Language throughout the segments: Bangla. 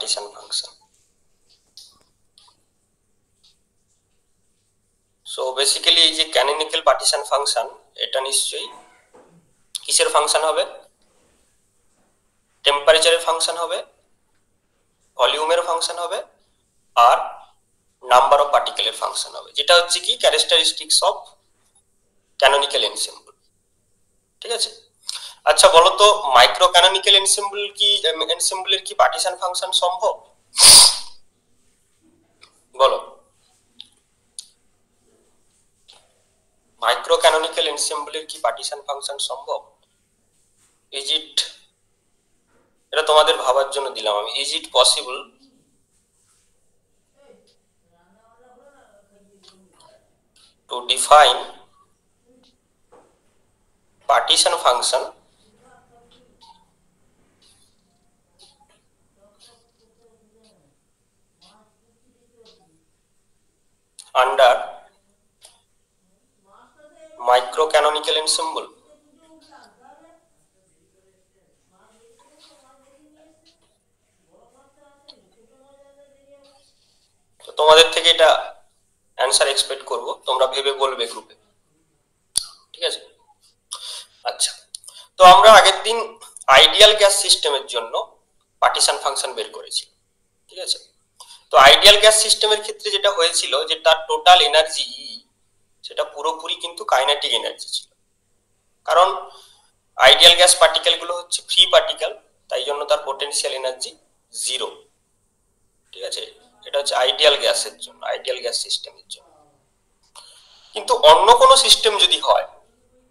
partition function. So basically এই যে canonical partition function এটা নিশ্চয়ই কিসের ফাংশন হবে? টেম্পারেচারের ফাংশন হবে, ভলিউমের ফাংশন হবে, আর নাম্বার অফ পার্টিকেলের ফাংশন হবে, যেটা হচ্ছে কি ক্যারেক্টারিস্টিক্স অফ ক্যানোনিক্যাল এনসেম্বল। ঠিক আছে, আচ্ছা বলো তো মাইক্রো ক্যানোনিক্যাল এনসেম্বলের কি পার্টিশন ফাংশন সম্ভব? বলো, মাইক্রো ক্যানোনিক্যাল এনসেম্বলের কি পার্টিশন ফাংশন সম্ভব? ইজ ইট, এটা তোমাদের ভাবার জন্য দিলাম আমি, is it possible to define partition function under microcanonical ensemble? তো তোমাদের থেকে এটা অ্যানসার এক্সপেক্ট করব, তোমরা ভেবে বলবে গ্রুপে। ঠিক আছে, আচ্ছা তো আমরা আগের দিন আইডিয়াল গ্যাস সিস্টেমের জন্য পার্টিশন ফাংশন বের করেছি। ঠিক আছে, তো আইডিয়াল গ্যাস সিস্টেমের ক্ষেত্রে যেটা হয়েছিল যে তার টোটাল এনার্জি সেটা পুরোপুরি কিন্তু কাইনেটিক এনার্জি ছিল, কারণ আইডিয়াল গ্যাস পার্টিকেল গুলো হচ্ছে ফ্রি পার্টিকেল, তাই জন্য তার পোটেনশিয়াল এনার্জি 0। ঠিক আছে, এটা হচ্ছে আইডিয়াল গ্যাসের জন্য, আইডিয়াল গ্যাস সিস্টেমের জন্য। কিন্তু অন্য কোনো সিস্টেম যদি হয়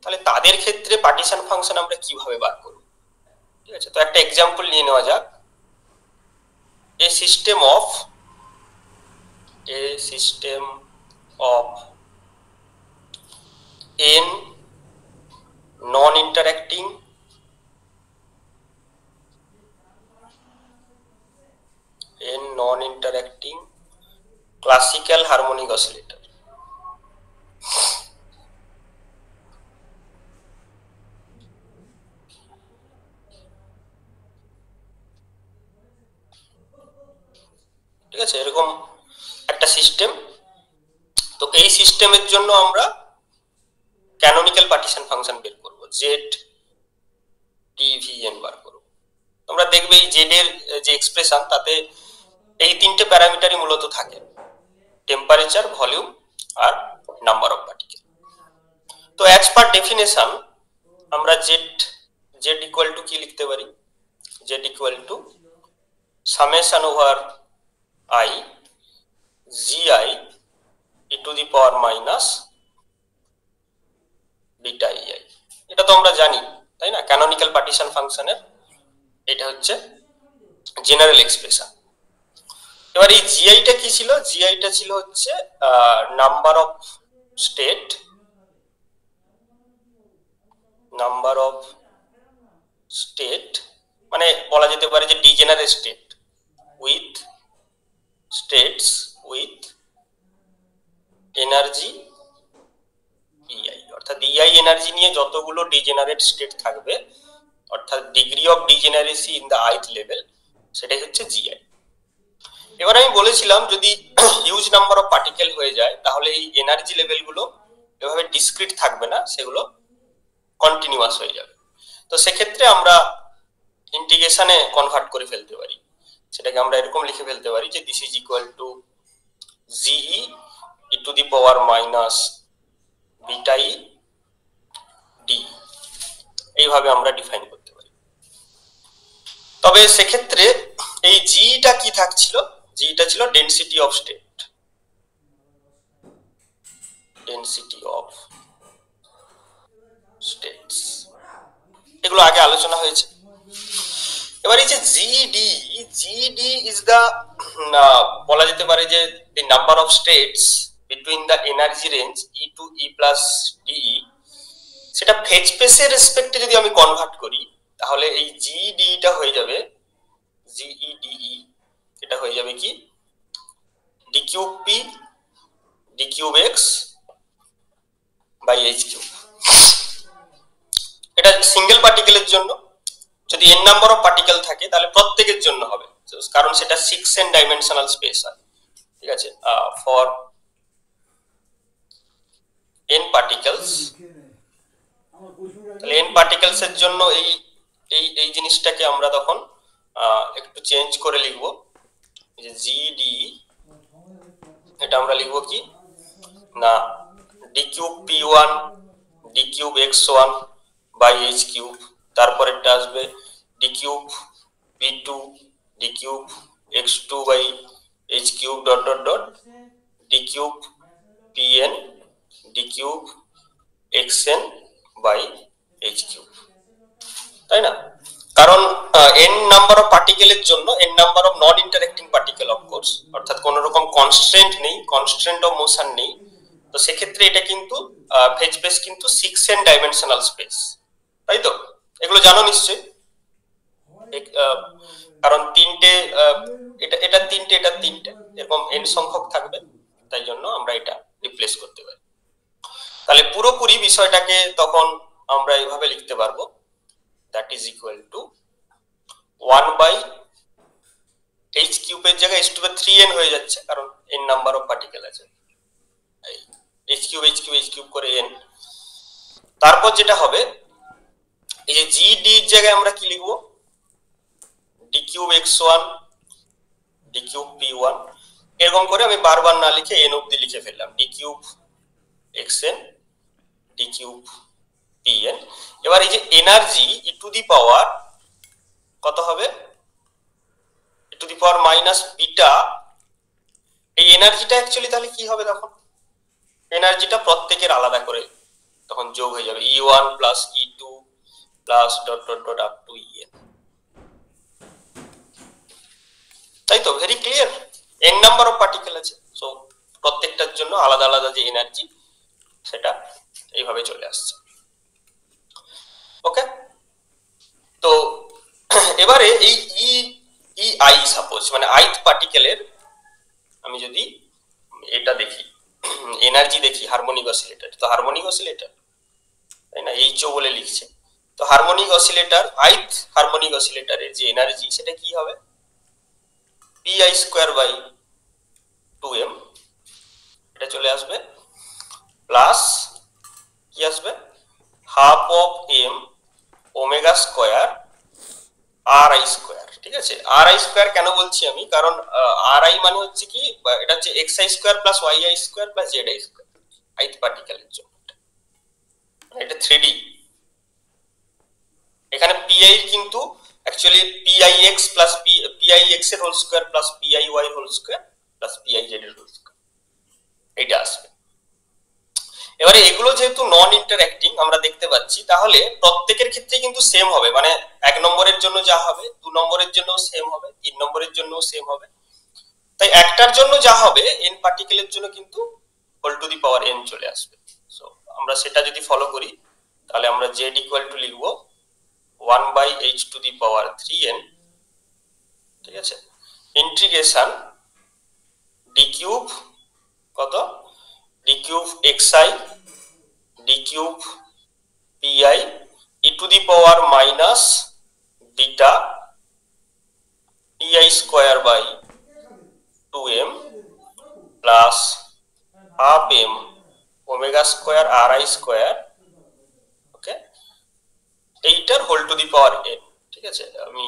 তাহলে তাদের ক্ষেত্রে পার্টিশন ফাংশন আমরা কিভাবে বার করব? ঠিক আছে, তো একটা এক্সাম্পল নিয়ে নেওয়া যাক। এ system of n non interacting classical harmonic oscillator। ঠিক আছে, এরকম একটা সিস্টেম। তো এই সিস্টেমের জন্য আমরা ক্যানোনিক্যাল পার্টিশন ফাংশন বের করব, ZTVN বার করব। তোমরা দেখবে এই জেড এর যে এক্সপ্রেশন তাতে এই তিনটে প্যারামিটারই মূলত থাকে, টেম্পারেচার, ভলিউম আর নাম্বার অফ পার্টিকেল। তো অ্যাজ পার ডেফিনেশন আমরা জেড ইকুয়াল টু কি লিখতে পারি? Z equal to summation over i gi e to the power minus beta ei। এটা তো আমরা জানি, তাই না? ক্যানোনিক্যাল পার্টিশন ফাংশনের এটা হচ্ছে জেনারেল এক্সপ্রেশন। এবার এই জিআইটা কি ছিল? জিআইটা ছিল হচ্ছে নাম্বার অফ স্টেট, মানে বলা যেতে পারে যে degenerate state with states with energy ei, অর্থাৎ ei এনার্জি নিয়ে যতগুলো ডিজেনারেট স্টেট থাকবে, অর্থাৎ degree of degeneracy in the ith level, সেটাই হচ্ছে জিআই। এবার আমি বলেছিলাম যদি হিউজ নাম্বার অফ পার্টিকেল হয়ে যায় তাহলে এই এনার্জি লেভেলগুলো এভাবে ডিসক্রিট থাকবে না, সেগুলো কন্টিনিউয়াস হয়ে যাবে। তো সেক্ষেত্রে আমরা ইন্টিগ্রেশনে কনভার্ট করে ফেলতে পারি, সেটাকে আমরা এরকম লিখে ফেলতে পারি যে this is equal to g i E to the power minus beta E D, এইভাবে আমরা ডিফাইন করতে পারি। তবে সেক্ষেত্রে এই জিটা কি থাকছিল? জিটা ছিল ডেনসিটি অফ স্টেট, এগুলো আগে আলোচনা হয়েছে। এবার এই যে জিডি ইজ দা বলা যেতে পারে যে the number of states between the energy range E to E plus D E, সেটা ফেজ স্পেসের রেসপেক্টে যদি আমি কনভার্ট করি তাহলে এই জিডিটা হয়ে যাবে জিইডিই, এটা হয়ে যাবে কি D cube P D cube X by H cube. এটা সিঙ্গেল পার্টিকেলের জন্য, যদি n নাম্বার অফ পার্টিকেল থাকে তাহলে প্রত্যেকের জন্য হবে কারণ সেটা 6n ডাইমেনশনাল স্পেস হয়, ঠিক আছে। ফর n পার্টিকেলস, তাহলে n পার্টিকেলস এর জন্য এই এই এই জিনিসটাকে আমরা তখন একটু চেঞ্জ করে লিখব, যে জিডি, এটা আমরা লিখব কি না d cube p1 d cube x1 by h cube, তারপরেরটা আসবে d cube p2 d cube x2 by h cube dot dot dot d cube pn d cube xn by h cube, তাই না? কারণ n নাম্বার অফ পার্টিকেলের জন্য n number of non interacting particle of course, অর্থাৎ কোন রকম কনস্ট্রেন্ট নেই, কনস্ট্রেন্ট অফ মোশন নেই, তো সেক্ষেত্রে এটা কিন্তু ফেজ স্পেস কিন্তু 6n ডাইমেনশনাল স্পেস, তাই তো? এগুলো জানো নিশ্চয়ই, কারণ তিনটে এটা তিনটে এটা তিনটে এরকম n সংখ্যক থাকবে, তাই জন্য আমরা এটা রিপ্লেস করতে পারি। তাহলে পুরোপুরি বিষয়টাকে তখন আমরা এইভাবে লিখতে পারবো, that is equal to 1 by h cube এর জায়গায় h টু এর 3n হয়ে যাচ্ছে, কারণ n নাম্বার অফ পার্টিকেল আছে, h cube h cube h cube করে n। তারপর যেটা হবে, এই যে gd এর জায়গায় আমরা কি লিখবো, d cube x1 d cube p1, এরকম করে আমি বারবার না লিখে n অবধি লিখে ফেললাম, d cube xn d cube pn। এবার এই যে এনার্জি e টু দি পাওয়ার কত হবে, e to the power minus beta, এই এনার্জিটা অ্যাকচুয়ালি তাহলে কি হবে, তখন এনার্জিটা প্রত্যেকের আলাদা করে তখন যোগ হয়ে যাবে, e1 plus e2 plus dot dot dot up to en, তাই তো? Very clear, n number of particle আছে, সো প্রত্যেকটার জন্য আলাদা আলাদা যে এনার্জি সেটা এইভাবে চলে আসছে। ওকে, তো এবারে এই ই আই সাপোজ, মানে ith পার্টিকেলের আমি যদি এটা দেখি, এনার্জি দেখি হারমোনিক অসিলেটর, তো হারমোনিক অসিলেটর, তাই না, এইচও বলে লিখছে, তো হারমোনিক অসিলেটর ith হারমোনিক অসিলেটরের যে এনার্জি সেটা কি হবে, pi স্কয়ার বাই 2m, এটা চলে আসবে, প্লাস কি আসবে, half of m omega square R I square, ঠিক আছে। আর আই স্কয়ার কেন বলছি আমি, কারণ আর আই মানে হচ্ছে কি, এটা হচ্ছে X I square plus Y I square plus Z I square ith পার্টিকেলের জন্য, এটা 3D। এখানে pi কিন্তু অ্যাকচুয়ালি pix প্লাস pix এর whole square plus piy whole square plus pij এর হোল স্কয়ার, এটা আসবে। এবারে এগুলো যেহেতু নন ইন্টারঅ্যাক্টিং আমরা দেখতে পাচ্ছি, তাহলে প্রত্যেকের ক্ষেত্রে কিন্তু সেম হবে, মানে 1 নম্বরের জন্য যা হবে 2 নম্বরের জন্য সেম হবে, 3 নম্বরের জন্য সেম হবে, তাই একটার জন্য যা হবে n পার্টিকেলের জন্য কিন্তু whole to the power n চলে আসবে। সো আমরা সেটা যদি ফলো করি, তাহলে আমরা z ইকুয়াল টু লিখব 1 by h to the power 3n, ঠিক আছে, ইন্টিগ্রেশন d কিউব কত, d cube xi d cube pi e to the power minus beta pi square by 2m plus half m omega square R I square, okay, এইটার whole to the power n, ঠিক আছে। আমি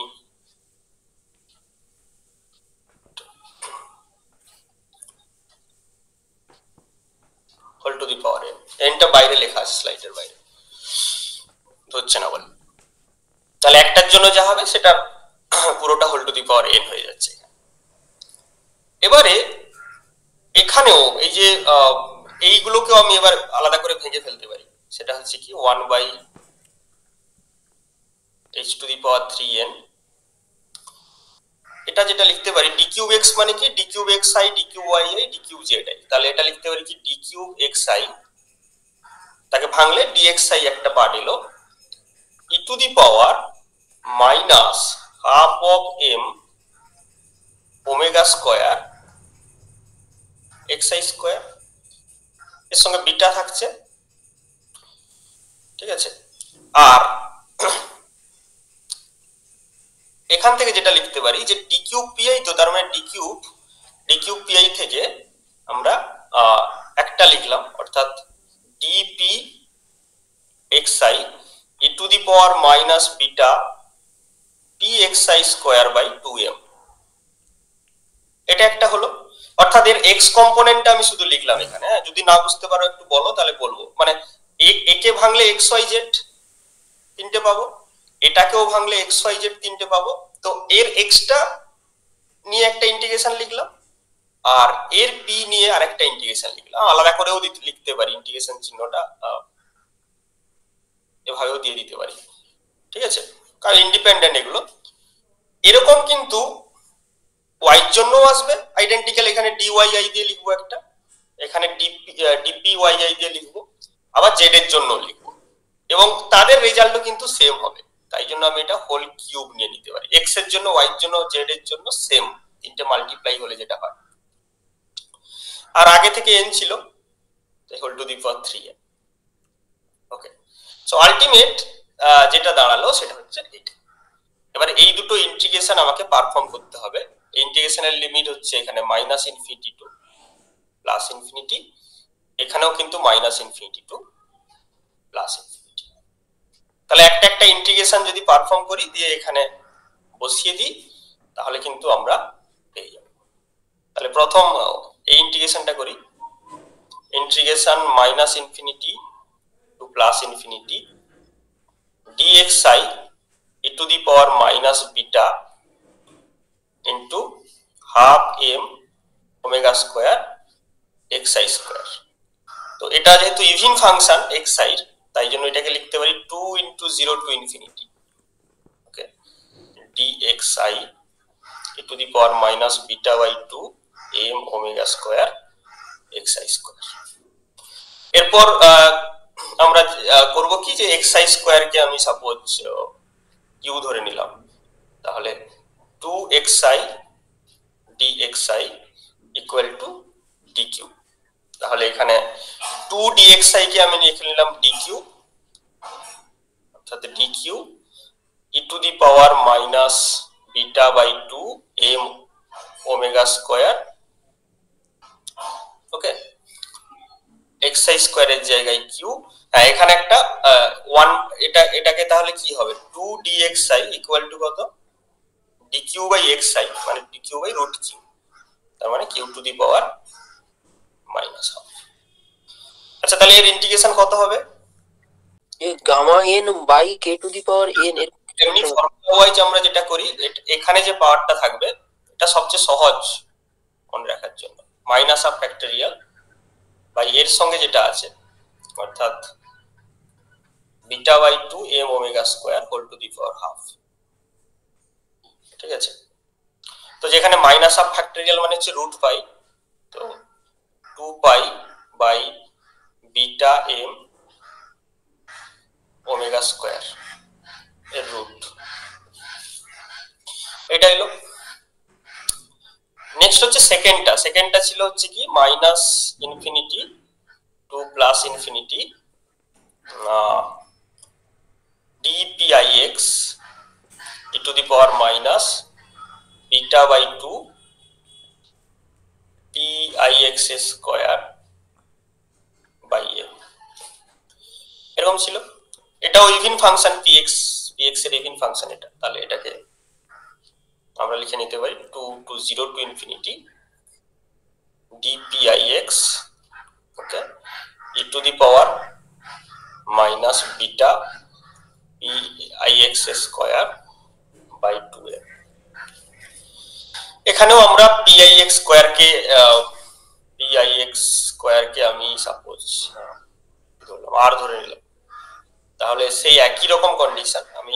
whole to the power n, nটা বাইরে লেখা আছে স্লাইডের বাইরে, হচ্ছে না বল, তাহলে একটার জন্য যা হবে সেটা পুরোটা whole to the power n হয়ে যাচ্ছে। এবারে এখানেও এই যে এইগুলোকেও আমি এবার আলাদা করে ভেঙে ফেলতে পারি, সেটা হচ্ছে কি 1 by h to the power 3n, এটা যেটা লিখতে পারি d কিউব x মানে কি, d cube xi d cube yi d cube zi, তাহলে এটা লিখতে পারি কি d কিউব xi, তাকে ভাঙলে dxi একটা পার্ট এলো, e to the power minus half of m omega square xi square, এর সঙ্গে বিটা থাকছে, ঠিক আছে। আর এখান থেকে যেটা লিখতে পারি যে ডি কিউব পিআই, তো তার মানে ডি কিউব পিআই থেকে আমরা একটা লিখলাম, অর্থাৎ DP xi e to the power minus beta pxi square by 2m। এটা একটা হলো, অর্থাৎ এর x কম্পোনেন্টটা আমি শুধু লিখলাম এখানে। যদি না বুঝতে পারো একটু বলো, তাহলে বলবো। মানে একে ভাঙলে xyz তিনটে পাবো, এটাকেও ভাঙলে xyz তিনটে পাবো। তো এর xটা নিয়ে একটা ইন্টিগ্রেশন লিখলাম, আর এর p নিয়ে আরেকটা ইন্টিগ্রেশন লিখলাম। আলাদা করেও লিখতে পারি, ইন্টিগ্রেশন চিহ্নটা এভাবেও দিয়ে দিতে পারি, ঠিক আছে, কারণ ইন্ডিপেন্ডেন্ট এগুলো। এরকম কিন্তু y এর জন্য আসবে আইডেন্টিক্যাল, এখানে ডিওয়াই দিয়ে লিখবো একটা, এখানে ডিপিওয়াই দিয়ে লিখবো, আবার z এর জন্য লিখবো, এবং তাদের রেজাল্টও কিন্তু সেম হবে। তাই জন্য আমি এটা হোল কিউব নিয়ে নিতে পারি। x এর জন্য, y এর জন্য, z এর জন্য সেম, তিনটে মাল্টিপ্লাই হলে যেটা হয়। আর আগে থেকে n ছিল, whole to the power 3n। Okay, so ultimate যেটা দাঁড়ালো সেটা হচ্ছে এটা। এবারে এই দুটো ইন্টিগ্রেশন আমাকে পারফর্ম করতে হবে। ইন্টিগ্রেশনের লিমিট হচ্ছে এখানে minus infinity to plus infinity, এখানেও কিন্তু minus infinity to plus infinity. তাহলে একটা একটা ইন্টিগ্রেশন যদি পারফর্ম করি, দিয়ে এখানে বসিয়ে দিই, তাহলে কিন্তু আমরা পেয়ে যাব। তাহলে প্রথম এই ইন্টিগ্রেশনটা করি, integration minus infinity to plus infinity dxi e to the power minus beta into half m omega square xi square। তো এটা যেহেতু ইভিন ফাংশন xi, তাই জন্য এটাকে লিখতে পারি 2 into 0 to infinity, okay, dxi e to the power minus beta by 2 m omega square xi square। এরপর আমরা করব কি, যে xi স্কয়ার কে আমি সাপোজ কিউ ধরে নিলাম, তাহলে 2xi dxi equal two dq। তাহলে এখানে 2 dxi কে আমি লিখে নিলাম dq, অর্থাৎ dq e to the power minus beta by 2 m omega square, okay, xi স্কয়ারের জায়গায় q। এখানে একটা 1, এটাকে তাহলে কি হবে, 2 dxi ইকুয়াল টু কত, dq বাই xi, মানে dq বাই রুট q, তার মানে q to the power minus half. আচ্ছা, তাহলে এর ইন্টিগ্রেশন কত হবে, এই gamma n by k to the power n এর এমনি ফর্মুলা ওয়াইজ আমরা যেটা করি, এখানে যে পাওয়ারটা থাকবে এটা সবচেয়ে সহজ মনে রাখার জন্য, মাইনাস হাফ ফ্যাক্টরিয়াল বাই এর সঙ্গে যেটা আছে, অর্থাৎ beta by 2 m omega square whole to the power half, ঠিক আছে। তো যেখানে মাইনাস হাফ ফ্যাক্টরিয়াল মানে হচ্ছে রুট পাই, তো 2 pi by beta m omega square এর রুট, এটা হলো। নেক্সট হচ্ছে সেকেন্ডটা ছিল হচ্ছে কি minus infinity to plus infinity dpix e to the power minus beta by 2 pix square by m, এরকম ছিল। এটাও ইভিন ফাংশন, px এর ইভিন ফাংশন এটা। তাহলে এটাকে আমরা লিখে নিতে পারি 2 to 0 to infinity dpix, ওকে, e to the power minus beta pix square by 2m। এখানেও আমরা pix স্কয়ার কে আমি সাপোজ ধরলাম আর ধরে নিলাম, তাহলে সেই একই রকম কন্ডিশন আমি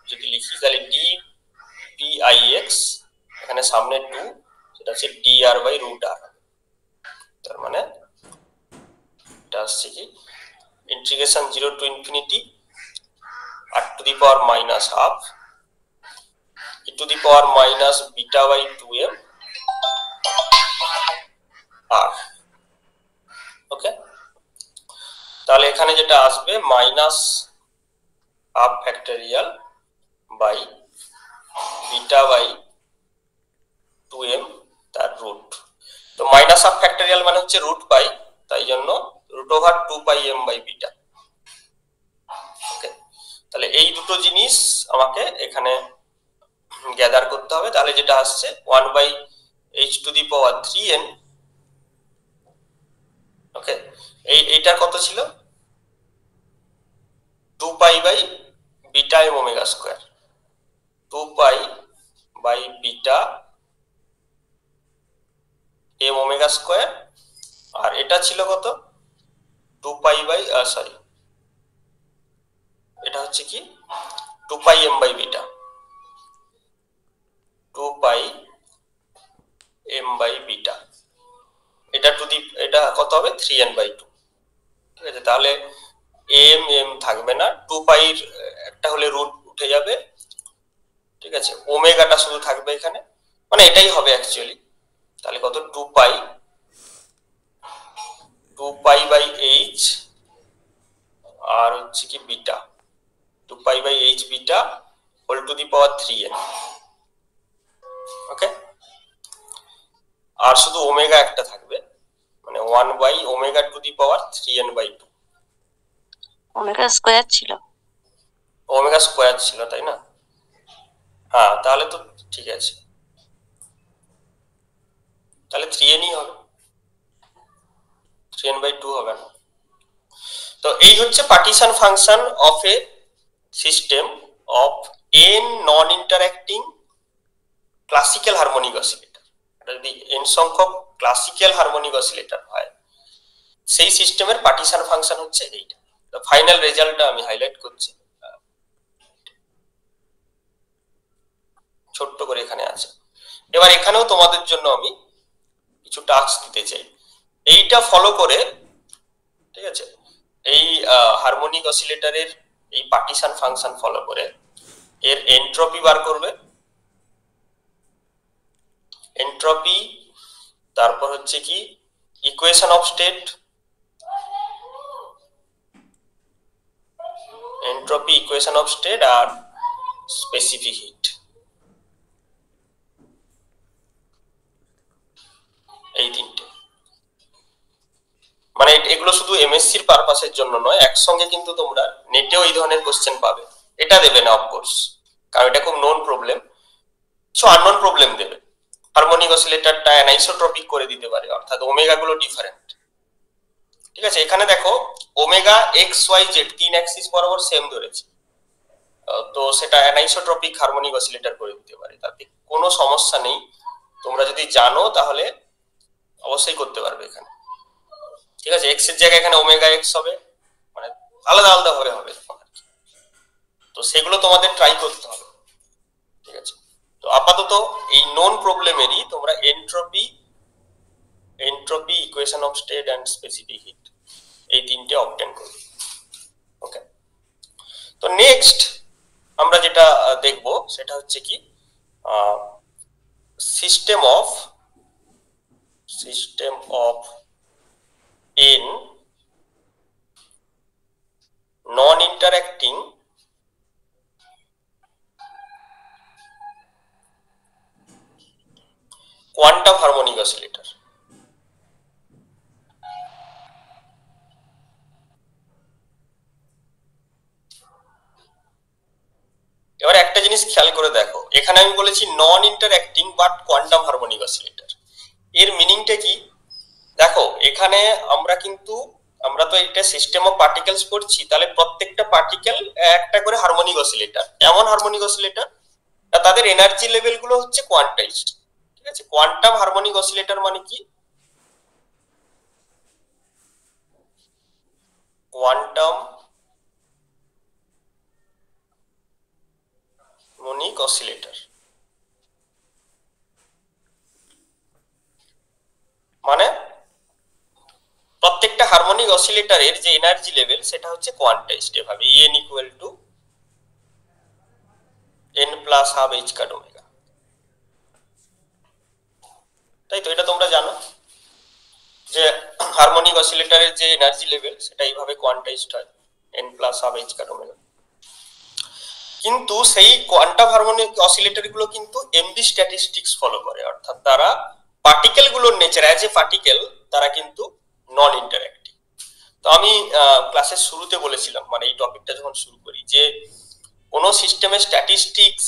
যদি লিখি, তাহলে dpix এখানে সামনে 2, সেটা হচ্ছে dr বাই রুট r, তার মানে এটা আসছে কি integration 0 to infinity r to the power minus half e to the power minus beta by 2m r, okay. তাহলে এখানে যেটা আসবে minus half factorial by beta by 2m তার রুট। তো মাইনাস অফ ফ্যাক্টোরিয়াল মানে হচ্ছে রুট পাই, তাই জন্য root over 2 pi m by beta. Okay, তাহলে এই দুটো জিনিস আমাকে এখানে গ্যাদার করতে হবে। তাহলে যেটা আসছে 1 by h to the power 3n। Okay, এইটার কত ছিল 2 pi by beta m omega square, 2 pi by beta m omega square. আর এটা ছিল কত 2 পাই বাই সরি এটা হচ্ছে কি 2 pi m by beta, 2 pi m by beta. এটা টু দি এটা কত হবে 3n বাই 2। ঠিক আছে, তাহলে m থাকবে না, 2 পাইর একটা হলে রুট উঠে যাবে। ঠিক আছে, ওমেগাটা শুধু থাকবে এখানে, মানে এটাই হবে অ্যাকচুয়ালি। তাহলে কত 2 পাই বাই h আর হচ্ছে কি beta, 2 pi by h beta whole to the power 3n। Okay, আর শুধু ওমেগা একটা থাকবে, মানে 1 by omega to the power 3n by 2। Omega square ছিল, ওমেগা স্কয়ার ছিল তাই না? হ্যাঁ, তাহলে তো ঠিক আছে, তাহলে 3n হবে, 3n বাই 2 হবে না। তো এই হচ্ছে partition function of a system of n non interacting classical harmonic oscillator. এটা যদি n সংখ্যক ক্লাসিক্যাল হারমোনিক অসিলেটর হয়, সেই সিস্টেমের পার্টিশন ফাংশন হচ্ছে এইটা। তো ফাইনাল রেজাল্টটা আমি হাইলাইট করছি, ছোট্ট করে এখানে আছে। এবার এখানেও তোমাদের জন্য আমি কিছু টাস্ক দিতে চাই, এইটা ফলো করে। ঠিক আছে, এই হারমোনিক অসিলেটরের এই পার্টিশন ফাংশন ফলো করে এর এন্ট্রপি বার করবে। এন্ট্রপি, তারপর হচ্ছে কি equation of state, entropy equation of state আর স্পেসিফিক হিট। এই তিনটে, মানে এগুলো শুধু এমএসসির পারপাসের জন্য নয়, একসঙ্গে কিন্তু তোমরা নেটেও এই ধরনের কোশ্চেন পাবে। এটা দেবে না অফকোর্স, কারণ এটা খুব নোন প্রবলেম, কিছু আননোন প্রবলেম দেবে। হারমোনিক অসিলেটরটা অ্যানাইসোট্রপিক করে দিতে পারে, অর্থাৎ ওমেগা গুলো ডিফারেন্ট। ঠিক আছে, এখানে দেখো omega X Y Z 3 axis বরাবর সেম ধরেছে, তো সেটা অ্যানাইসোট্রপিক হারমোনিক অসিলেটর করে দিতে পারে, তাতে কোনো সমস্যা নেই। তোমরা যদি জানো তাহলে অবশ্যই করতে পারবে এখানে। ঠিক আছে, এক্স এর জায়গায় এখানে ওমেগা এক্স হবে, মানে আলাদা আলাদা ভাবে হবে, তো সেগুলো তোমাদের ট্রাই করতে হবে। ঠিক আছে, তো আপাতত এই নন প্রবলেমেরই তোমরা entropy equation of state and specific heat এই তিনটে অবটেন করবে। ওকে, তো নেক্সট আমরা যেটা দেখব সেটা হচ্ছে কি system of in non-interacting quantum harmonic oscillator। এবার একটা জিনিস খেয়াল করে দেখো, এখানে আমি বলেছি নন interacting but quantum harmonic oscillator. এর মিনিংটা কি দেখো, এখানে আমরা তো এটা সিস্টেম অফ পার্টিকেলস পড়ছি, তাহলে প্রত্যেকটা পার্টিকেল একটা করে হারমোনিক অসিলেটর, এমন হারমোনিক অসিলেটর তাদের এনার্জি লেভেল গুলো হচ্ছে কোয়ান্টাইজড। ঠিক আছে, কোয়ান্টাম হারমোনিক অসিলেটর মানে কি, কোয়ান্টাম হারমোনিক অসিলেটর মানে প্রত্যেকটা হারমোনিক অসিলেটরের যে এনার্জি লেভেল সেটা হচ্ছে কোয়ান্টাইজড, এভাবে En equal to n plus half h cut omega. তাই তো, এটা তোমরা জানো যে হারমোনিক অসিলেটরের যে এনার্জি লেভেল সেটা এইভাবে কোয়ান্টাইজড হয় n plus half h cut omega. কিন্তু সেই কোয়ান্টাম হারমোনিক অসিলেটর গুলো কিন্তু এমবি স্ট্যাটিস্টিক্স ফলো করে, অর্থাৎ তারা পার্টিকেল গুলোর নেচার অ্যাজ এ পার্টিকেল তারা কিন্তু নন ইন্টারঅ্যাক্টিভ। তো আমি ক্লাসের শুরুতে বলেছিলাম, মানে এই টপিকটা যখন শুরু করি, যে কোনো সিস্টেমের স্ট্যাটিস্টিক্স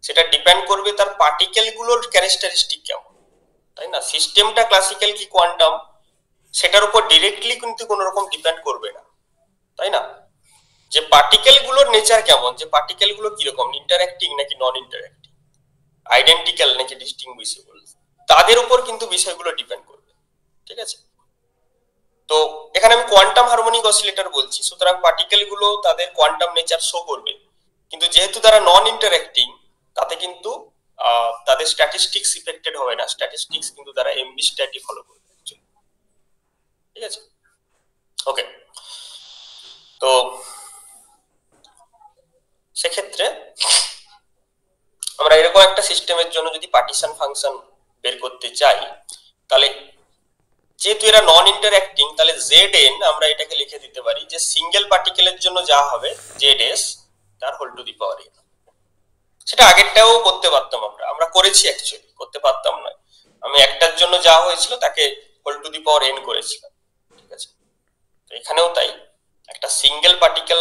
সেটা ডিপেন্ড করবে তার পার্টিকেল গুলোর ক্যারেক্টারিস্টিক কেমন, তাই না? সিস্টেমটা ক্লাসিক্যাল কি কোয়ান্টাম সেটার উপর ডিরেক্টলি কিন্তু কোনো রকম ডিপেন্ড করবে না, তাই না? যে পার্টিকেল গুলোর নেচার কেমন, যে পার্টিকেল গুলো কিরকম, ইন্টারঅ্যাক্টিং নাকি নন ইন্টারঅ্যাক্টিং, আইডেন্টিক্যাল নাকি ডিস্টিংগুইশেবল, তাদের উপর কিন্তু বিষয়গুলো ডিপেন্ড করবে, ঠিক আছে? তো এখানে আমি কোয়ান্টাম হারমোনিক অসিলেটর বলছি, সুতরাং পার্টিকেল গুলো তাদের কোয়ান্টাম নেচার শো করবে, কিন্তু যেহেতু তারা নন ইন্টারঅ্যাক্টিং তাতে কিন্তু তাদের স্ট্যাটিস্টিক্স ইফেক্টেড হবে না, স্ট্যাটিস্টিক্স কিন্তু তারা এমবি স্ট্যাটি ফলো করবে, ঠিক আছে? ওকে, তো সেক্ষেত্রে আমরা এরকম একটা সিস্টেমের জন্য যদি পার্টিশন ফাংশন বের করতে চাই, তাহলে যেহেতু এরা নন ইন্টারঅ্যাক্টিং, তাহলে Zn আমরা এটাকে লিখে দিতে পারি যে সিঙ্গেল পার্টিকেলের জন্য যা হবে Zs তার whole to the power n। সেটা আগেরটাও করতে পারতাম, আমরা করেছি, অ্যাকচুয়ালি করতে পারতাম না, আমি একটার জন্য যা হয়েছিল তাকে whole to the power n করেছিলাম, ঠিক আছে? তো এখানেও তাই, একটা সিঙ্গেল পার্টিকেল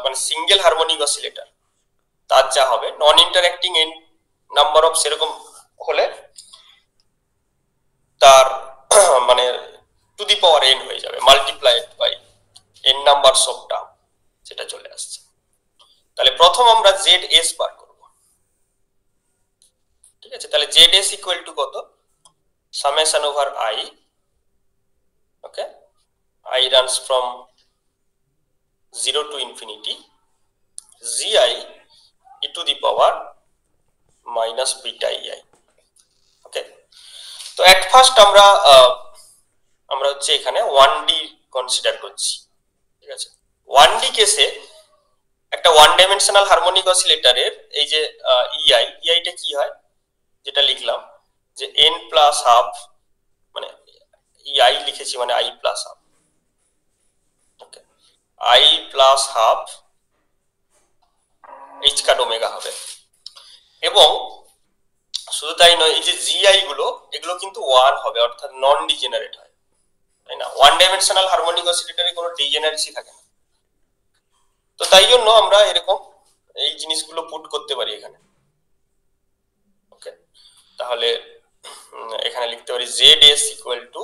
মানে সিঙ্গেল হারমোনিক অসিলেটর তার যা হবে non interacting n number of সেরকম হলে তার মানে টু দি পাওয়ার n হয়ে যাবে, multiplied by n numbers of term, সেটা চলে আসছে। তাহলে প্রথম আমরা Zs বার করব, ঠিক আছে? তাহলে Zs ইকুয়াল টু কত? Summation over i, okay, i runs from 0 to infinity gi e to the power minus beta ei, ওকে। তো এট ফার্স্ট আমরা হচ্ছে এখানে 1D কনসিডার করছি, ঠিক আছে? 1D কেসে একটা ওয়ান ডাইমেনশনাল হারমোনিক অসিলেটরের এই যে ei টা কি হয়, যেটা লিখলাম যে n প্লাস হাফ, মানে ei লিখেছি মানে i plus half, okay, i plus half h cut omega হবে। এবং শুধু তাই নয়, এই যে জিআই গুলো এগুলো কিন্তু 1 হবে, অর্থাৎ নন ডিজেনারেট হয়, তাই না? ওয়ান ডাইমেনশনাল হারমোনিক অসিলেটরে কোনো ডিজেনারেসি থাকে না। তো তাই জন্য আমরা এরকম এই জিনিসগুলো পুট করতে পারি এখানে, ওকে। তাহলে এখানে লিখতে পারি Zs equal to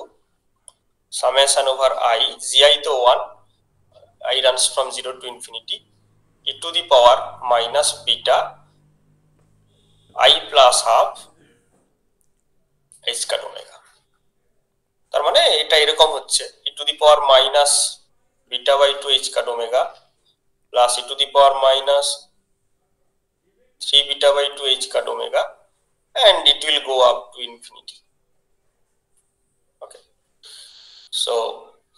summation over i, gi তো 1, i runs from 0 to infinity e to the power minus beta i plus half h cut omega. তার মানে এটা এরকম হচ্ছে e to the power minus beta by 2 h cut omega plus e to the power minus 3 beta by 2 h cut omega, and it will go up to infinity, okay. So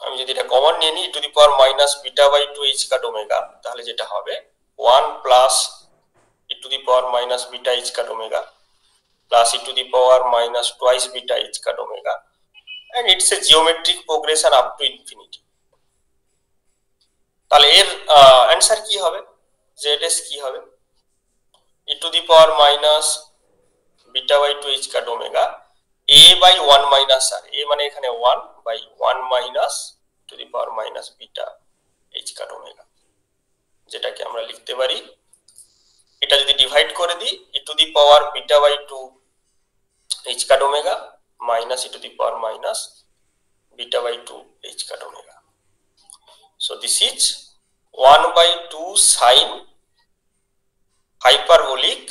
আমি যদি এটা কমন নিয়ে নিই e to the power minus beta by 2 h cut omega, তাহলে যেটা হবে 1 plus e to the power minus beta h cut omega plus e to the power minus twice beta h cut omega, and it's a geometric progression up to infinity. তাহলে এর অ্যানসার কি হবে, Zs কি হবে? e to the power minus beta by 2 h cut omega a by 1 minus r, a মানে এখানে 1 by 1 minus to the power minus beta h cut omega, যেটাকে আমরা লিখতে পারি, এটা যদি ডিভাইড করে দিই e to the power beta by 2 h cut omega minus e to the power minus beta by 2 h cut omega. So this is 1 by 2 sine hyperbolic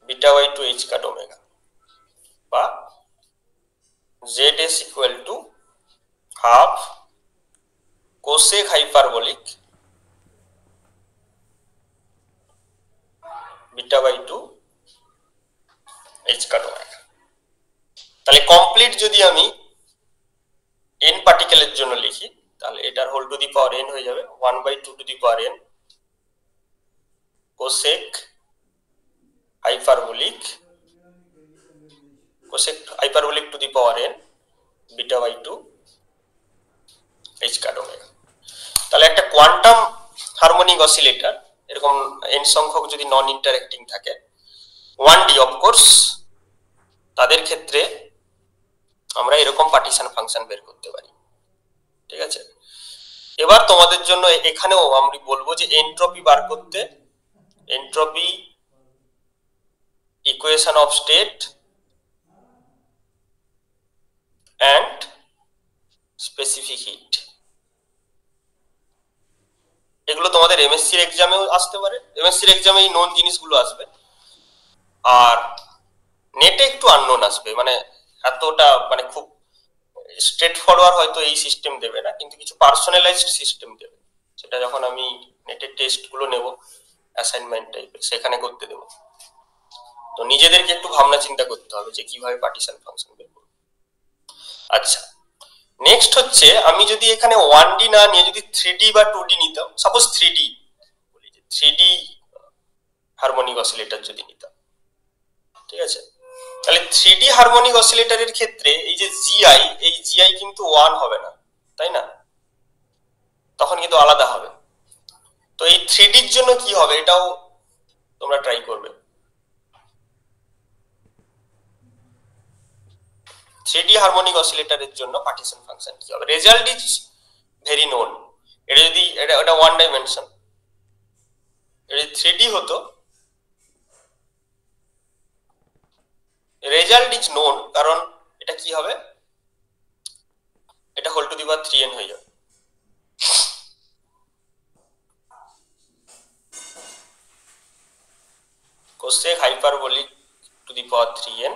beta by 2 h cut omega, বা Zs equal to half cosec hyperbolic beta by 2 h cut omega। তাহলে কমপ্লিট যদি আমি n পার্টিকেলের জন্য লিখি, তাহলে এটার whole to the power n হয়ে যাবে 1 by 2 to the power n cosec hyperbolic to the power n beta by 2 h cut omega। তাহলে একটা কোয়ান্টাম হারমোনিক অসিলেটর এরকম n সংখ্যক যদি নন ইন্টারেক্টিং থাকে 1D অফকোর্স, তাদের ক্ষেত্রে আমরা এরকম পার্টিশন ফাংশন বের করতে পারি। ঠিক আছে, এবার তোমাদের জন্য এখানেও আমি বলবো যে এনট্রপি বার করতে, entropy equation of state and specific hit, এগুলো তোমাদের এমএসসির এক্সামেও আসতে পারে। এমএসসির এক্সামে এই নোন জিনিসগুলো আসবে, আর নেটে একটু আননোন আসবে, মানে এতটা মানে খুব স্ট্রেট ফরওয়ার্ড হয়তো এই সিস্টেম দেবে না, কিন্তু কিছু পার্সোনালাইজড সিস্টেম দেবে, সেটা যখন আমি নেটের টেস্টগুলো নেব অ্যাসাইনমেন্ট টাইপের সেখানে করতে দেবো। তো নিজেদেরকে একটু ভাবনা চিন্তা করতে হবে যে কিভাবে পার্টিশন ফাংশন বের করব। আচ্ছা, নেক্সট হচ্ছে আমি যদি এখানে 1D না নিয়ে যদি 3D বা 2D নিতাম, সাপোজ 3D বলি, যে 3D হারমোনিক অসিলেটর যদি নিতাম, ঠিক আছে, তাহলে 3D হারমোনিক অসিলেটরের ক্ষেত্রে এই যে জিআই, এই জিআই কিন্তু 1 হবে না, তাই না? তখন কিন্তু আলাদা হবে। তো এই 3Dর জন্য কি হবে এটাও তোমরা ট্রাই করবে। 3D হারমোনিক অসিলেটরের জন্য পার্টিশন ফাংশন কি হবে? Result is very known. এটা যদি এটা ওয়ান ডাইমেনশন, এটা 3D হতো, রেজাল্ট ইজ নোন, কারণ এটা কি হবে, এটা whole to the power 3n হয়ে যাবে। Cosec hyperbolic to the power 3n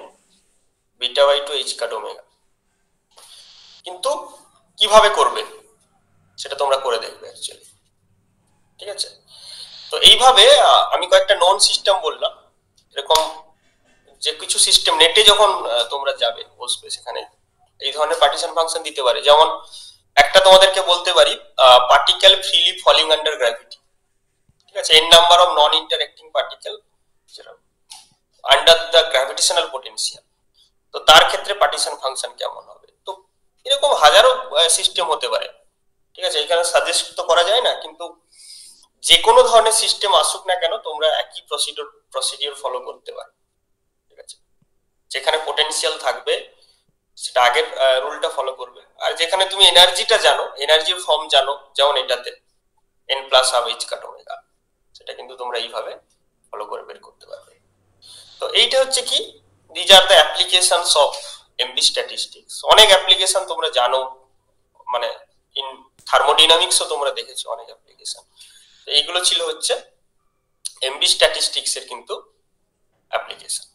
beta by 2 h cut omega. কিন্তু কিভাবে করবে সেটা তোমরা করে দেখবে অ্যাকচুয়ালি। ঠিক আছে, তো এইভাবে আমি কয়েকটা নন সিস্টেম বললাম, এরকম যে কিছু সিস্টেম নেটে যখন তোমরা যাবে বসবে সেখানে এই ধরনের পার্টিশন ফাংশন দিতে পারে। যেমন একটা তোমাদেরকে বলতে পারি particle freely falling under gravity, ঠিক আছে, n number of non interacting particle under the gravitational potential. তো তার ক্ষেত্রে পার্টিশন ফাংশন কেমন হবে? তো এরকম হাজারো সিস্টেম হতে পারে। ঠিক আছে, এখানে সাজেস্ট তো করা যায় না, কিন্তু যে কোনো ধরনের সিস্টেম আসুক না কেন তোমরা একই প্রসিডিওর ফলো করতে পারো। ঠিক আছে, যেখানে পোটেনশিয়াল থাকবে সেটা আগের রুলটা ফলো করবে, আর যেখানে তুমি এনার্জিটা জানো, এনার্জির ফর্ম জানো, যেমন এটাতে n plus half h cut omega, সেটা কিন্তু তোমরা এইভাবে ফলো করে বের করতে পারবে। তো এইটা হচ্ছে কি, these are the applications of MB statistics. অনেক অ্যাপ্লিকেশন তোমরা জানো, মানে ইন থার্মোডাইনামিক্সও তোমরা দেখেছো অনেক অ্যাপ্লিকেশন। তো এইগুলো ছিল হচ্ছে এমবি স্ট্যাটিস্টিক্স এর কিন্তু অ্যাপ্লিকেশন।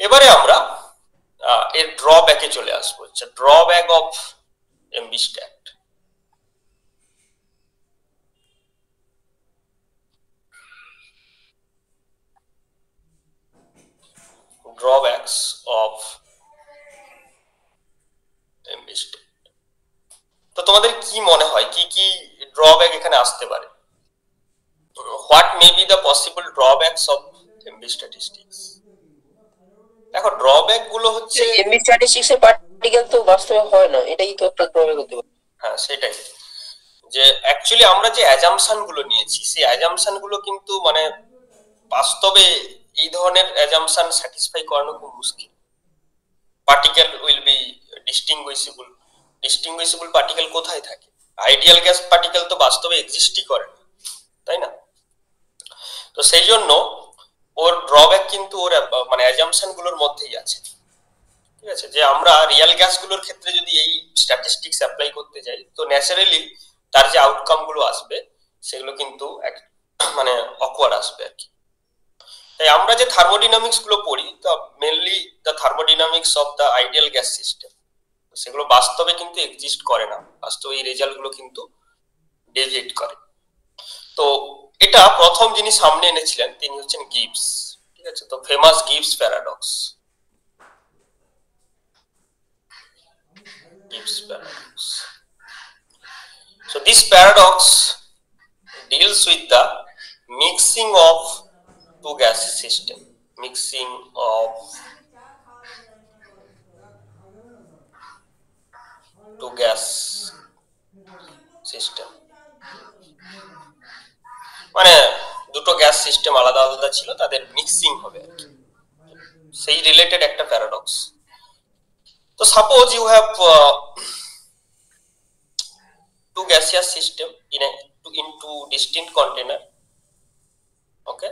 এবারে আমরা এর ড্রব্যাকে চলে আসবো, হচ্ছে drawback of MB stat. Drawbacks of MB stat. তো তোমাদের কি মনে হয় কি কি ড্রব্যাক এখানে আসতে পারে? What may be the possible drawbacks of MB statistics? দেখো ড্রব্যাক গুলো হচ্ছে এমবি স্ট্যাটিস্টিক্স এর পার্টিকেল তো বাস্তবে হয় না, এটাই তো একটা ড্রব্যাক হতে পারে। হ্যাঁ, সেটাই, যে অ্যাকচুয়ালি আমরা যে অ্যাজাম্পশন গুলো নিয়েছি সেই অ্যাজাম্পশন গুলো কিন্তু মানে বাস্তবে এই ধরনের অ্যাজাম্পশন স্যাটিসফাই করানো খুব মুশকিল। Particle will be distinguishable. Distinguishable particle কোথায় থাকে? আইডিয়াল গ্যাস পার্টিকেল তো বাস্তবে এক্সিস্টই করে না, তাই না? তো সেই জন্য ওর ড্রব্যাক কিন্তু ওর মানে অ্যাজাম্পশন গুলোর মধ্যেই আছে। ঠিক আছে, যে আমরা রিয়েল গ্যাসগুলোর ক্ষেত্রে যদি এই স্ট্যাটিস্টিক্স অ্যাপ্লাই করতে যাই তো ন্যাচারালি তার যে আউটকাম গুলো আসবে সেগুলো কিন্তু মানে অকওয়ার্ড আসবে আর কি। তাই আমরা যে থার্মোডাইনামিক্স গুলো পড়ি তা mainly the thermodynamics of the ideal gas system, সেগুলো বাস্তবে কিন্তু এক্সিস্ট করে না, বাস্তবে এই রেজাল্ট গুলো কিন্তু ডেভিয়েট করে। তো এটা প্রথম যিনি সামনে এনেছিলেন তিনি হচ্ছেন গিবস। ঠিক আছে, তো famous Gibbs paradox. Gibbs paradox. So this paradox deals with the mixing of two gas system, mixing of two gas system, মানে আলাদা ছিল তাদের মিক্সিং হবে আর কি, সেই রিলেটেড একটা প্যারাডক্স। তো suppose you have two gaseous system in two distinct container, okay.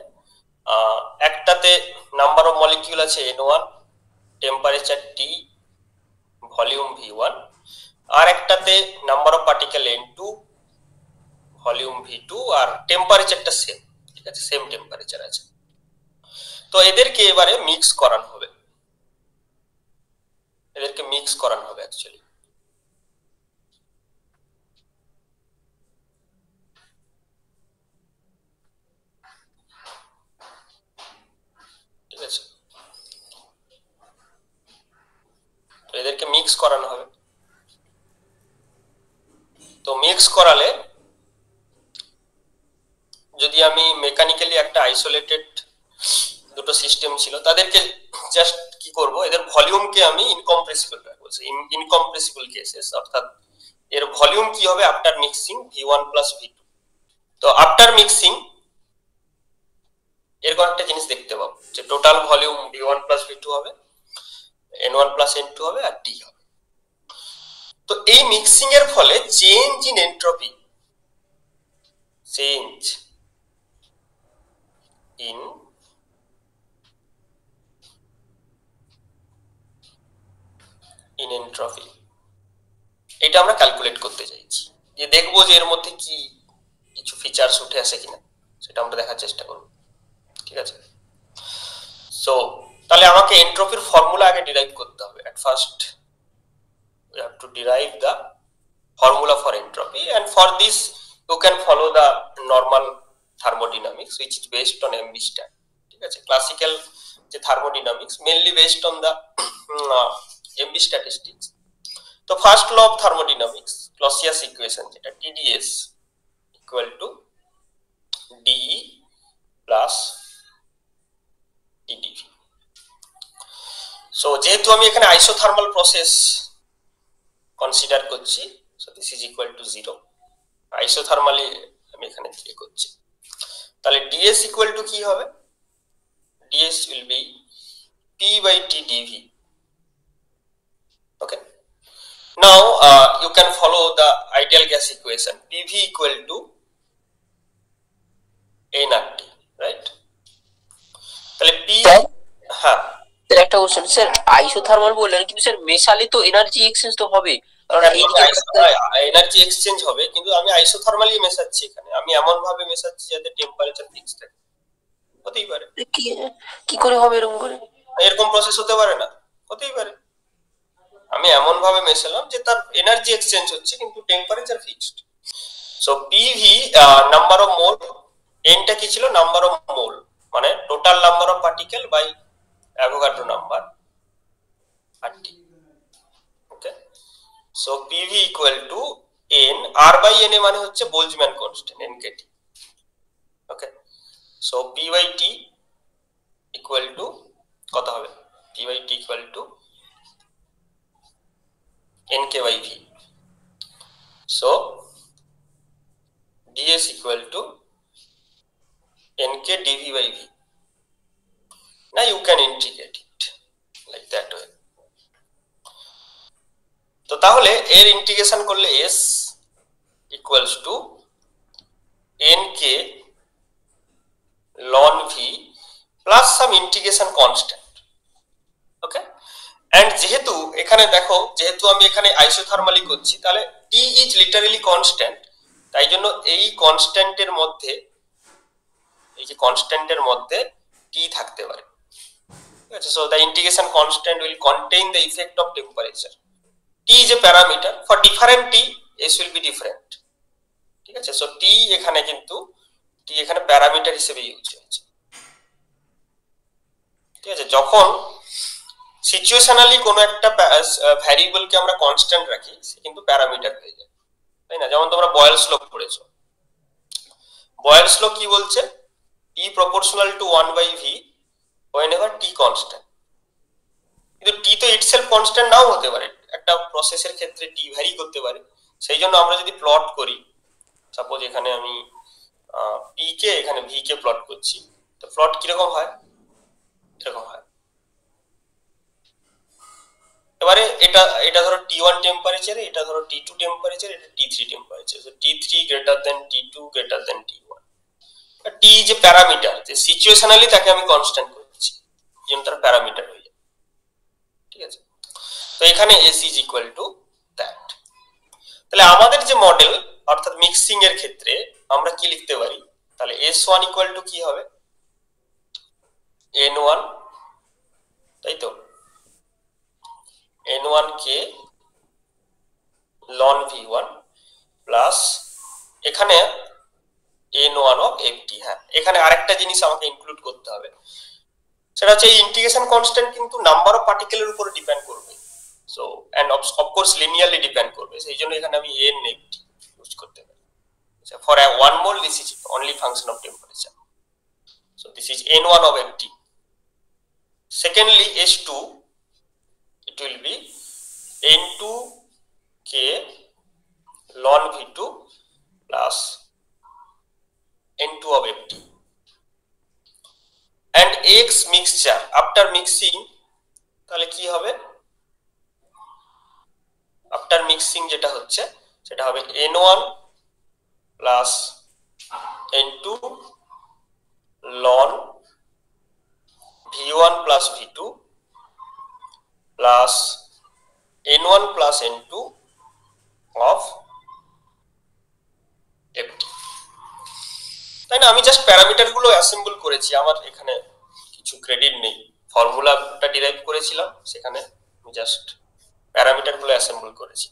একটাতে নাম্বার অফ মলিকিউল আছে n1, temperature T, volume V1, আর একটাতে number of particle n2, volume V2, আর টেম্পারেচারটা সেম, ঠিক আছে, সেম টেম্পারেচার আছে। তো এদেরকে এবারে মিক্স করানো হবে, এদেরকে মিক্স করানো হবে অ্যাকচুয়ালি। ঠিক আছে, তো এদেরকে মিক্স করানো হবে। তো মিক্স করালে যদি আমি মেকানিক্যালি একটা আইসোলেটেড দুটো সিস্টেম ছিল তাদেরকে জাস্ট কি করব, এদের ভলিউমকে আমি ইনকম্প্রেসিবল রাখবো, ইনকম্প্রেসিবল কেসেস, অর্থাৎ এর ভলিউম কি হবে after mixing V1 plus V2। তো আফটার মিক্সিং এরকম একটা জিনিস দেখতে পাবো যে total volume V1 plus V2 হবে, N1 প্লাস N2 হবে, আর T হবে। তো এই মিক্সিং এর ফলে change in entropy, change in entropy, এটা আমরা ক্যালকুলেট করতে চাইছি, যে দেখবো যে এর মধ্যে কি কিছু ফিচারস উঠে আসে কিনা, সেটা আমরা দেখার চেষ্টা করব। ঠিক আছে, সো তাহলে আমাকে এন্ট্রপির ফর্মুলা আগে ডিরাইভ করতে হবে। At first we have to derive the formula for entropy, and for this you can follow the normal thermodynamics which is based on MB stat. ঠিক আছে, ক্লাসিক্যাল যে thermodynamics mainly based on the MB statistics। তো first law of thermodynamics, Clausius equation, যেটা TdS equal to dE plus ddV। So যেহেতু আমি এখানে আইসোথার্মাল প্রসেস কনসিডার করছি, so this is equal to 0, isothermally আমি এখানে ক্লিক করছি, তাহলে ds ইকুয়াল টু কি হবে, ds will be P by T dV। okay, now you can follow the ideal gas equation, PV equal to nRT, right? তাহলে P, হ্যাঁ স্যার একটা কোশ্চেন, স্যার আইসোথার্মাল বললেন কিন্তু স্যার মেশালে তো এনার্জি এক্সচেঞ্জ তো হবে, কারণ এইদিকে এনার্জি এক্সচেঞ্জ হবে, কিন্তু আমি আইসোথার্মালি মেশাচ্ছি এখানে, আমি এমন ভাবে মেশাচ্ছি যাতে টেম্পারেচার ফিক্স থাকে। হতেই পারে, কি করে হবে এরকম করে? এরকম প্রসেস হতে পারে না, হতেই পারে। আমি এমন ভাবে মেশালাম যে তার এনার্জি এক্সচেঞ্জ হচ্ছে কিন্তু temperature fixed. So PV number of mole, এনটা কি ছিল, নাম্বার অফ মোল মানে total number of particle by Avogadro number RT। Okay, so PV equal to n, r বাই n মানে হচ্ছে Boltzmann constant nkt। Okay, so p by t equal to কত হবে, p by t equal to nk by v। so ds equal to nk dv by v। now you can integrate it like that way। তো তাহলে এর ইন্টিগ্রেশন করলে s equals to nk ln v plus some integration constant। Okay, and যেহেতু এখানে দেখো, যেহেতু আমি এখানে আইসোথার্মালি করছি, তাহলে T ইজ লিটারালি কনস্ট্যান্ট, তাই জন্য এই কনস্ট্যান্টের মধ্যে, এই যে কনস্ট্যান্টের মধ্যে T থাকতে পারে। ঠিক আছে, so the integration constant will contain the effect of temperature. T is a parameter, for different T S will be different. ঠিক আছে, সো T এখানে কিন্তু T এখানে প্যারামিটার হিসেবে ইউজ হয়েছে। ঠিক আছে, যখন সিচুয়েশনালি কোনো একটা ভ্যারিয়েবলকে আমরা কনস্ট্যান্ট রাখি, সে কিন্তু প্যারামিটার হয়ে যায়, তাই না? যেমন তোমরা বয়েলস ল পড়েছো, বয়েলস ল কি বলছে, E proportional to 1 by v whenever t constant. কিন্তু t তো ইটসেলফ কনস্ট্যান্ট নাও হতে পারে, একটা প্রসেসের ক্ষেত্রে t ভ্যারি করতে পারে। সেই জন্য আমরা যদি প্লট করি, সাপোজ এখানে আমি p কে, এখানে v কে প্লট করছি, তো প্লট কিরকম হয়, এরকম হয়। এবারে এটা এটা ধরো T1 টেম্পারেচার, এটা ধরো T2 টেম্পারেচার, এটা T3 temperature. So T3 greater than T2 greater than T1। T যে প্যারামিটার, যে সিচুয়েশনালি তাকে আমি কনস্ট্যান্ট করছি, যেন তার প্যারামিটার হয়ে যায়, ঠিক আছে। তো এখানে S is equal to that. তাহলে আমাদের যে মডেল অর্থাৎ মিক্সিং এর ক্ষেত্রে আমরা কি লিখতে পারি, তাহলে S1 ইকুয়াল টু কি হবে, N1, তাই তো, N1 কে ln V1 প্লাস এখানে N1 অফ FT। হ্যাঁ, এখানে আরেকটা জিনিস আমাকে ইনক্লুড করতে হবে, সেটা হচ্ছে এই ইন্টিগ্রেশন কনস্ট্যান্ট কিন্তু নাম্বার অফ পার্টিকেলের উপর ডিপেন্ড করবে। So end of course linearly depend করবে, সেই জন্য এখানে আমি n FT ইউজ করতে পারি। For a one mole this is only function of temperature, so this is N1 of FT. Secondly, S2 it will be N2 K ln V2 plus N2 of FT. And X mixture after mixing, তাহলে কি হবে, আফটার মিক্সিং যেটা হচ্ছে সেটা হবে N1 plus N2 ln V1 plus V2 plus N1 plus N2 of FT। তাই না, আমি জাস্ট প্যারামিটার গুলো অ্যাসেম্বল করেছি, আমার এখানে কিছু ক্রেডিট নেই। ফর্মুলাটা ডিরাইভ করেছিলাম, সেখানে আমি জাস্ট প্যারামিটার গুলো অ্যাসেম্বল করেছি।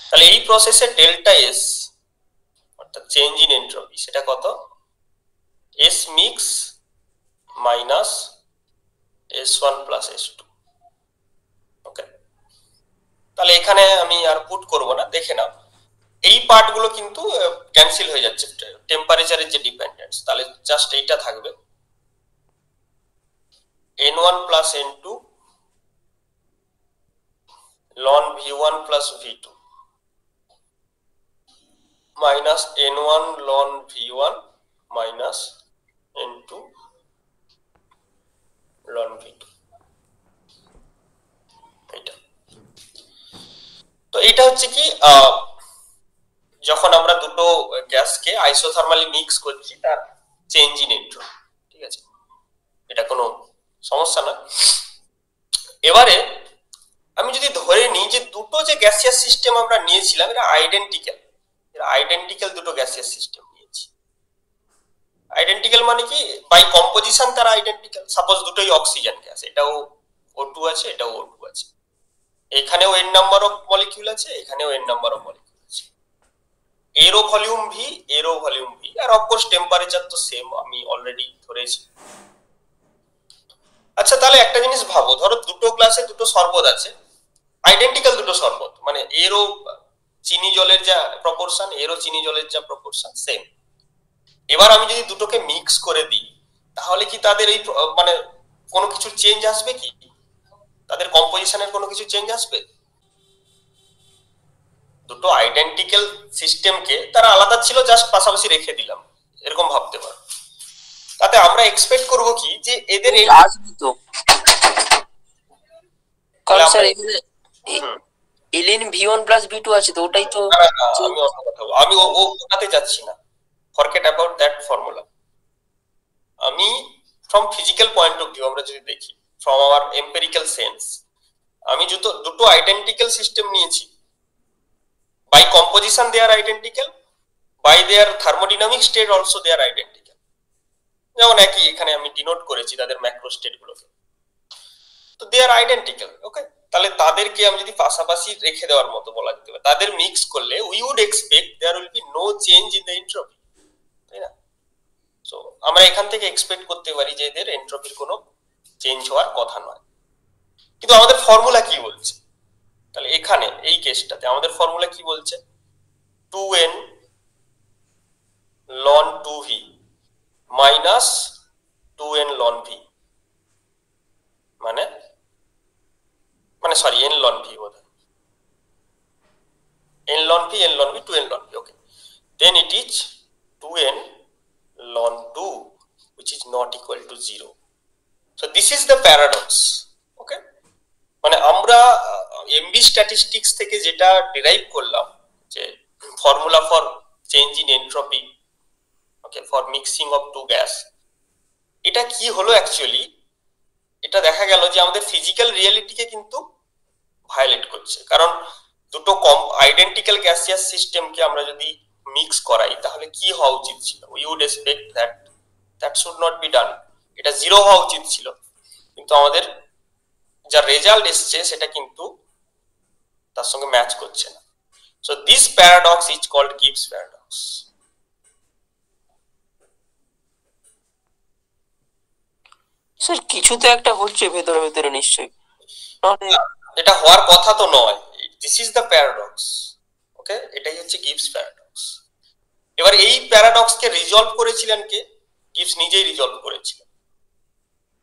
তাহলে এই প্রসেসে ডেল্টা এস অর্থাৎ চেঞ্জ ইন এন্ট্রপি সেটা কত, S mix minus S1 plus S2। ওকে, তাহলে এখানে আমি আর পুট করব না, দেখে নাও এই পার্ট গুলো কিন্তু ক্যান্সেল হয়ে যাচ্ছে টেম্পারেচারের যে ডিপেন্ডেন্স। তাহলে জাস্ট এইটা থাকবে N1 plus N2 ln V1 plus V2 minus N1 ln V1 minus N2 ln V2। এটা তো এটা হচ্ছে কি, যখন আমরা দুটো গ্যাসকে আইসোথার্মালি মিক্স করছি তার চেঞ্জ ইন এন্ট্রপি, ঠিক আছে, এটা কোনো সমস্যা না। এবারে আমি যদি ধরে নিই যে দুটো যে গ্যাসিয়াস সিস্টেম আমরা নিয়েছিলাম এরা আইডেন্টিক্যাল দুটো গ্যাসিয়াস সিস্টেম নিয়েছি। আইডেন্টিক্যাল মানে কি, বাই কম্পোজিশন তারা আইডেন্টিক্যাল। সাপোজ দুটোই অক্সিজেন গ্যাস, এটাও O2 আছে, এটাও O2 আছে, এখানেও n নাম্বার অফ মলিকিউল আছে, এখানেও n নাম্বার অফ মলিকিউল আছে, এরও ভলিউম V, এরও ভলিউম V, আর অফকোর্স টেম্পারেচার তো সেম, আমি অলরেডি ধরেছি। আচ্ছা, তাহলে একটা জিনিস ভাবো, ধরো দুটো গ্লাসে দুটো শরবত আছে, আইডেন্টিক্যাল দুটো শরবত, মানে এরও চিনি জলের যা প্রপোর্শন, এরও চিনি জলের যা প্রপোর্শন সেম। এবার আমি যদি দুটোকে মিক্স করে দিই, তাহলে কি তাদের এই মানে কোনো কিছু চেঞ্জ আসবে কি, তাদের কম্পোজিশনের কোনো কিছু চেঞ্জ আসবে? দুটো আইডেন্টিক্যাল সিস্টেমকে তারা আলাদা ছিল, জাস্ট পাশাপাশি রেখে দিলাম, এরকম ভাবতে পারো। তাতে আমরা এক্সপেক্ট করব কি যে এদের আসবে তো, কারণ স্যার এখানে ln V1 প্লাস V2 আছে, তো ওটাই তো। আমি অন্য কথা বলবো, আমি ওটাতে যাচ্ছি না, ফরগেট অ্যাবাউট দ্যাট ফর্মুলা। আমি from physical point of view আমরা যদি দেখি, ফ্রম আওয়ার এম্পিরিক্যাল সেন্স, আমি দুটো আইডেন্টিক্যাল সিস্টেম নিয়েছি, by composition they are identical, by their thermodynamic state also they are identical. যেমন একই এখানে আমি ডিনোট করেছি তাদের ম্যাক্রো স্টেট গুলোকে, তো দে আর আইডেন্টিক্যাল। ওকে, তাহলে তাদেরকে আমি যদি পাশাপাশি রেখে দেওয়ার মতো বলা যেতে পারে, তাদের মিক্স করলে we would expect there will be no change in the entropy, তাই না? সো আমরা এখান থেকে এক্সপেক্ট করতে পারি যে এদের এন্ট্রপির কোনো চেঞ্জ হওয়ার কথা নয়। কিন্তু আমাদের ফর্মুলা কি বলছে, তাহলে এখানে এই কেসটাতে আমাদের ফর্মুলা কি বলছে, 2n ln 2v minus 2n ln v, মানে সরি n ln v, বোধ হয় n ln v, 2n ln v। Okay, then it is 2n ln 2 not equal to 0. So this is the paradox. Okay, মানে আমরা এমবি স্ট্যাটিস্টিক্স থেকে যেটা ডিরাইভ করলাম যে formula for change in entropy, okay, for mixing of two gas, এটা কি হলো অ্যাকচুয়ালি? এটা দেখা গেল যে আমাদের ফিজিক্যাল রিয়েলিটিকে কিন্তু ভায়োলেট করছে। কারণ দুটো আইডেন্টিক্যাল গ্যাসিয়াস সিস্টেমকে আমরা যদি মিক্স করাই তাহলে কি হওয়া উচিত ছিল? We would expect that should not be done. এটা 0 হওয়া উচিত ছিল, কিন্তু আমাদের যা রেজাল্ট এসছে সেটা কিন্তু তার সঙ্গে ম্যাচ করছে না। So this paradox is called Gibbs paradox. Sir কিছু তো একটা হচ্ছে ভেতরে ভেতরে নিশ্চয়ই, নাহলে এটা হওয়ার কথা তো নয়। This is the paradox. Okay, এটাই হচ্ছে গিবস প্যারাডক্স। এবার এই প্যারাডক্সকে রিজলভ করেছিলেন কে? গিবস নিজেই রিজলভ করেছিলেন।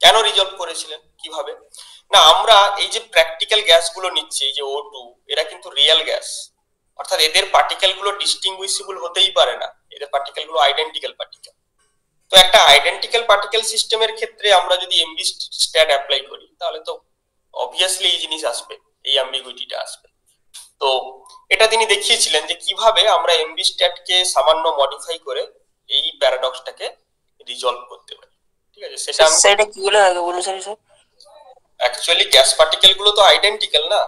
কেন রিজলভ করেছিলেন? কিভাবে না, আমরা এই যে প্র্যাকটিক্যাল গ্যাসগুলো নিচ্ছি, এই যে O2, এরা কিন্তু রিয়েল গ্যাস, অর্থাৎ এদের পার্টিকেলগুলো ডিস্টিংগুইশেবল হতেই পারে না, এদের পার্টিকেলগুলো আইডেন্টিক্যাল পার্টিকেল। তো একটা আইডেন্টিক্যাল পার্টিকেল সিস্টেমের ক্ষেত্রে আমরা যদি এমবি স্ট্যাট অ্যাপ্লাই করি তাহলে তো অবভিয়াসলি এই জিনিস আসবে, এই অ্যাম্বিগুইটিটা আসবে। তো এটা তিনি দেখিয়েছিলেন যে কিভাবে আমরা এমবি স্ট্যাটকে সামান্য মডিফাই করে এই প্যারাডক্সটাকে রিজলভ করতে পারি। ঠিক আছে, সেটা সেটা কি বলে আগে বলুন স্যার। অ্যাকচুয়ালি গ্যাস পার্টিকেল গুলো তো আইডেন্টিক্যাল না।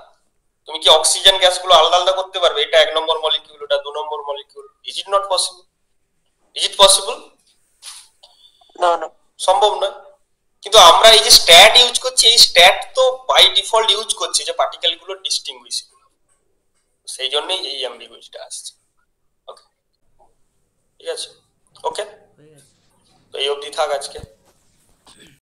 তুমি কি অক্সিজেন গ্যাসগুলো আলাদা আলাদা করতে পারবে? এটা 1 নম্বর মলিকিউল, এটা 2 নম্বর molecule. Is it not possible? Is it possible? না না, সম্ভব নয়। কিন্তু আমরা এই যে স্ট্যাট ইউজ করছি, এই স্ট্যাট তো বাই ডিফল্ট ইউজ করছে যে পার্টিকেল গুলো ডিস্টিংগুইশেবল, সেই জন্যই এই অ্যাম্বিগুইটিটা আসছে। ওকে, ঠিক আছে, ওকে, তো এই অবধি থাক আজকে।